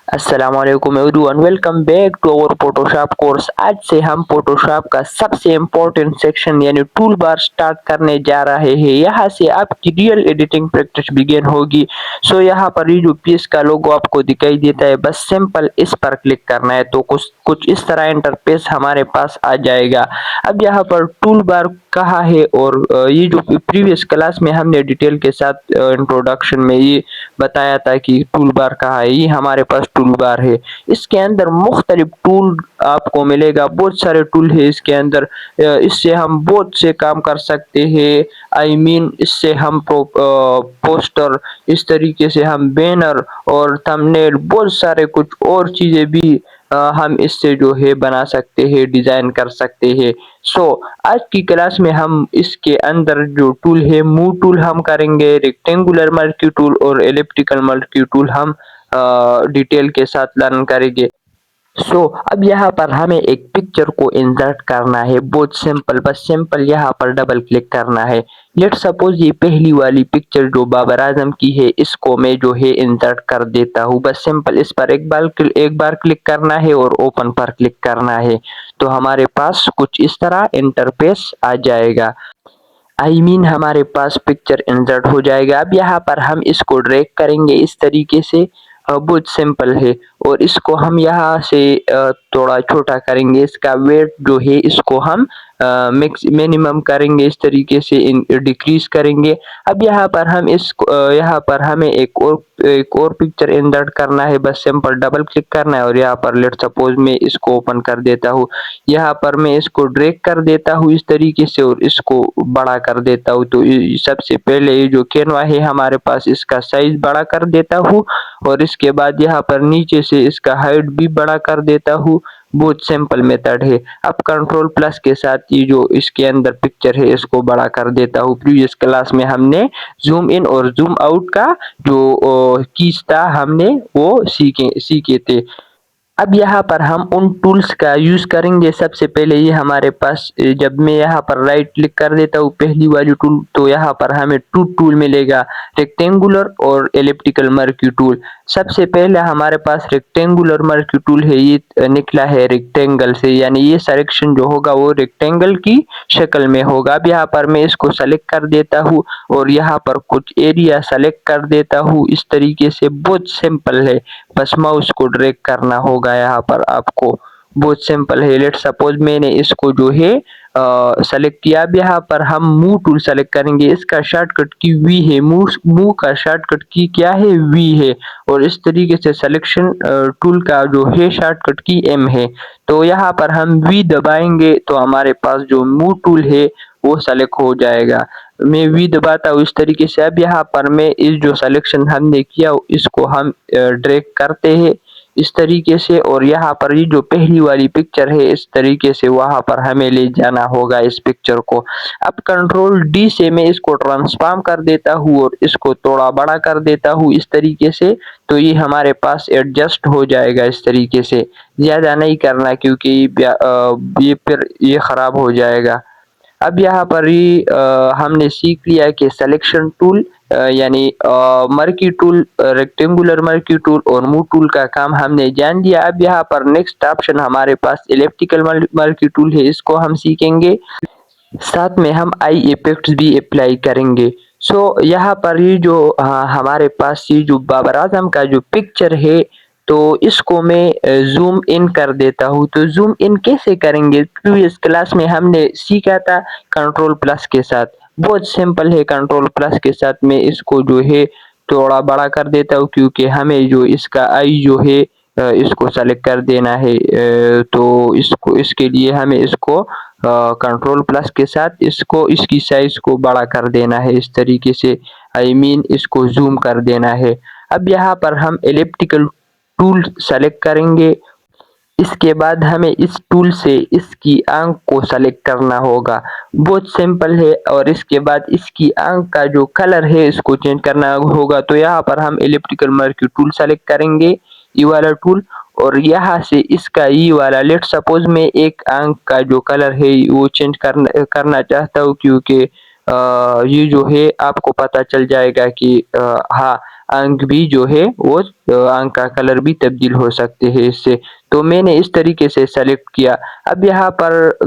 अस्सलामुअलैकुम everyone, welcome back to our Photoshop course. आज से हम फोटोशॉप का सबसे इम्पोर्टेंट सेक्शन यानी टूल बार स्टार्ट करने जा रहे हैं। यहाँ से आपकी रियल एडिटिंग प्रैक्टिस बिगिन होगी। सो यहाँ पर ये जो पीस का लोगो आपको दिखाई देता है, बस सिंपल इस पर क्लिक करना है तो कुछ कुछ इस तरह इंटरफेस हमारे पास आ जाएगा। अब यहाँ पर टूल बार कहाँ है, और ये जो प्रीवियस क्लास में हमने डिटेल के साथ इंट्रोडक्शन में ये बताया था कि टूल बार कहाँ है। ये हमारे पास टूल बार है। इसके अंदर मुख्तलिफ टूल आपको मिलेगा, बहुत सारे टूल है इसके अंदर। इससे हम बहुत से काम कर सकते हैं। इससे हम पोस्टर, इस तरीके से हम बैनर और थंबनेल, बहुत सारे कुछ और चीजें भी हम इससे जो है बना सकते हैं, डिजाइन कर सकते हैं। सो आज की क्लास में हम इसके अंदर जो टूल है, मूव टूल हम करेंगे, रेक्टेंगुलर मर्क्यू टूल और एलिप्टिकल मर्क्यू टूल हम डिटेल के साथ लर्न करेंगे। अब यहाँ पर हमें एक पिक्चर को इंसर्ट करना है, बहुत सिंपल। बस सिंपल यहाँ पर डबल क्लिक करना है। लेट सपोज ये पहली वाली पिक्चर जो बाबर आजम की है, इसको मैं जो है इंसर्ट कर देता हूँ। बस सिंपल इस पर एक बार क्लिक करना है और ओपन पर क्लिक करना है, तो हमारे पास कुछ इस तरह इंटरफेस आ जाएगा। हमारे पास पिक्चर इंसर्ट हो जाएगा। अब यहाँ पर हम इसको ड्रैग करेंगे इस तरीके से। बहुत सिंपल है। और इसको हम यहाँ से थोड़ा छोटा करेंगे। इसका वेट जो है इसको हम मिनिमम करेंगे, इस तरीके से डिक्रीज करेंगे। अब यहाँ पर हम यहाँ पर हमें एक और पिक्चर इंसर्ट करना है। बस सिंपल डबल क्लिक करना है और यहाँ पर लेट सपोज मैं इसको ओपन कर देता हूँ। यहाँ पर मैं इसको ड्रैग कर देता हूँ इस तरीके से और इसको बड़ा कर देता हूँ। तो सबसे पहले ये जो कैनवा है हमारे पास, इसका साइज बड़ा कर देता हूँ और इसके बाद यहाँ पर नीचे से इसका हाइट भी बड़ा कर देता हूँ। बहुत सिंपल मेथड है। अब कंट्रोल प्लस के साथ ये जो इसके अंदर पिक्चर है इसको बड़ा कर देता हूँ। प्रीवियस क्लास में हमने जूम इन और जूम आउट का जो कीज था हमने वो सीखे थे। अब यहाँ पर हम उन टूल्स का यूज करेंगे। सबसे पहले ये हमारे पास जब मैं यहाँ पर राइट क्लिक कर देता हूँ पहली वाली टूल, तो यहाँ पर हमें टू टूल मिलेगा, रेक्टेंगुलर और एलिप्टिकल मर्क्यू टूल। सबसे पहले हमारे पास रेक्टेंगुलर मर्क्यू टूल है, ये निकला है रेक्टेंगल से, यानी ये सिलेक्शन जो होगा वो रेक्टेंगल की शक्ल में होगा। अब यहाँ पर मैं इसको सेलेक्ट कर देता हूँ और यहाँ पर कुछ एरिया सेलेक्ट कर देता हूँ इस तरीके से। बहुत सिंपल है, बस माउस को ड्रैग करना होगा यहाँ पर आपको। बहुत सिंपल है। लेट सपोज मैंने इसको जो है सेलेक्ट किया। अब यहाँ पर हम मूव टूल सेलेक्ट करेंगे। इसका शॉर्टकट की वी है, मूव का शॉर्टकट की क्या है, वी है। और इस तरीके से सिलेक्शन टूल का जो है शॉर्टकट की एम है। तो यहाँ पर हम वी दबाएंगे तो हमारे पास जो मूव टूल है वो सेलेक्ट हो जाएगा। मैं वी दबाता हूँ इस तरीके से। अब यहाँ पर मैं इस जो सिलेक्शन हमने किया इसको हम ड्रैग करते हैं इस तरीके से, और यहाँ पर ये जो पहली वाली पिक्चर है इस तरीके से वहां पर हमें ले जाना होगा इस पिक्चर को। अब कंट्रोल डी से मैं इसको ट्रांसफॉर्म कर देता हूँ और इसको थोड़ा बड़ा कर देता हूँ इस तरीके से। तो ये हमारे पास एडजस्ट हो जाएगा इस तरीके से। ज्यादा नहीं करना क्योंकि ये फिर ये खराब हो जाएगा। अब यहाँ पर ही हमने सीख लिया कि सिलेक्शन टूल यानी murky tool, rectangular murky tool और मूव टूल का काम हमने जान लिया। अब यहाँ पर नेक्स्ट ऑप्शन हमारे पास इलेप्टिकल मर्की टूल है, इसको हम सीखेंगे। साथ में हम आई इफेक्ट्स भी अप्लाई करेंगे। यहाँ पर ये जो हमारे पास ये जो बाबर आजम का जो पिक्चर है, तो इसको मैं जूम इन कर देता हूँ। तो जूम इन कैसे करेंगे, प्रीवियस क्लास में हमने सीखा था कंट्रोल प्लस के साथ। बहुत सिंपल है। कंट्रोल प्लस के साथ मैं इसको जो है थोड़ा बड़ा कर देता हूँ क्योंकि हमें जो इसका आई जो है इसको सेलेक्ट कर देना है। तो इसके लिए हमें इसको कंट्रोल प्लस के साथ इसको इसकी साइज को बड़ा कर देना है इस तरीके से। इसको जूम कर देना है। अब यहाँ पर हम एलिप्टिकल टूल सेलेक्ट करेंगे। इसके बाद हमें इस टूल से इसकी आंख को सेलेक्ट करना होगा। बहुत सिंपल है। और इसके बाद इसकी आंख का जो कलर है इसको चेंज करना होगा। तो यहाँ पर हम एलिप्टिकल मर्क्यू टूल सेलेक्ट करेंगे, ये वाला टूल। और यहाँ से इसका ये वाला, लेट सपोज मैं एक आंख का जो कलर है वो चेंज करना चाहता हूँ क्योंकि ये जो है आपको पता चल जाएगा कि हाँ अंक भी जो है वो अंक का कलर भी तब्दील हो सकते हैं इससे। तो मैंने इस तरीके से सेलेक्ट किया। अब यहाँ पर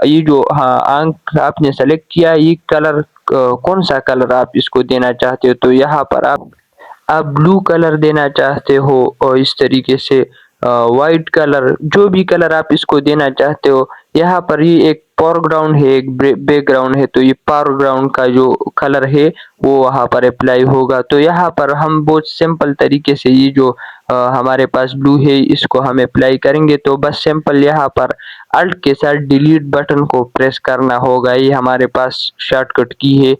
ये जो हाँ अंक आपने सेलेक्ट किया, ये कलर कौन सा कलर आप इसको देना चाहते हो, तो यहाँ पर आप ब्लू कलर देना चाहते हो और इस तरीके से वाइट कलर, जो भी कलर आप इसको देना चाहते हो। यहाँ पर ये एक फोरग्राउंड है, एक बैकग्राउंड है, तो ये फोरग्राउंड का जो कलर है वो वहाँ पर अप्लाई होगा। तो यहाँ पर हम बहुत सिंपल तरीके से ये जो हमारे पास ब्लू है इसको हम अप्लाई करेंगे। तो बस सिंपल यहाँ पर अल्ट के साथ डिलीट बटन को प्रेस करना होगा, ये हमारे पास शॉर्टकट की है।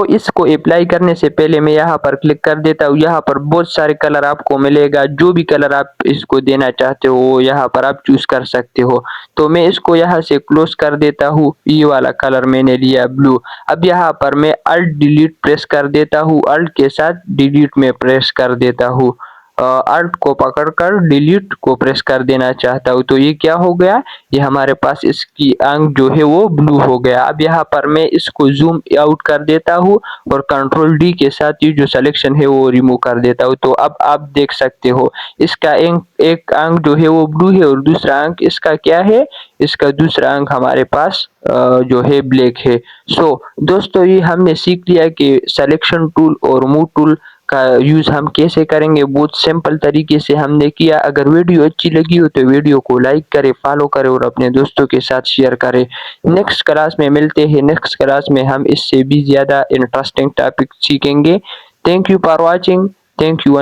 इसको अप्लाई करने से पहले मैं यहाँ पर क्लिक कर देता हूँ। यहाँ पर बहुत सारे कलर आपको मिलेगा, जो भी कलर आप इसको देना चाहते हो वो यहाँ पर आप चूज कर सकते हो। तो मैं इसको यहाँ से क्लोज कर देता हूँ, ये वाला कलर मैंने लिया ब्लू। अब यहाँ पर मैं अल्ट डिलीट प्रेस कर देता हूँ, अल्ट के साथ डिलीट में प्रेस कर देता हूँ। अल्ट को पकड़कर डिलीट को प्रेस कर देना चाहता हूँ। तो ये क्या हो गया, ये हमारे पास इसकी अंक जो है वो ब्लू हो गया। अब यहाँ पर मैं इसको जूम आउट कर देता हूँ और कंट्रोल डी के साथ ये जो सिलेक्शन है वो रिमूव कर देता हूँ। तो अब आप देख सकते हो इसका एक अंक जो है वो ब्लू है और दूसरा अंक इसका क्या है, इसका दूसरा अंक हमारे पास जो है ब्लैक है। दोस्तों ये हमने सीख लिया कि सिलेक्शन टूल और मूव टूल का यूज हम कैसे करेंगे, बहुत सिंपल तरीके से हमने किया। अगर वीडियो अच्छी लगी हो तो वीडियो को लाइक करें, फॉलो करें और अपने दोस्तों के साथ शेयर करें। नेक्स्ट क्लास में मिलते हैं, नेक्स्ट क्लास में हम इससे भी ज्यादा इंटरेस्टिंग टॉपिक सीखेंगे। Thank you for watching, thank you.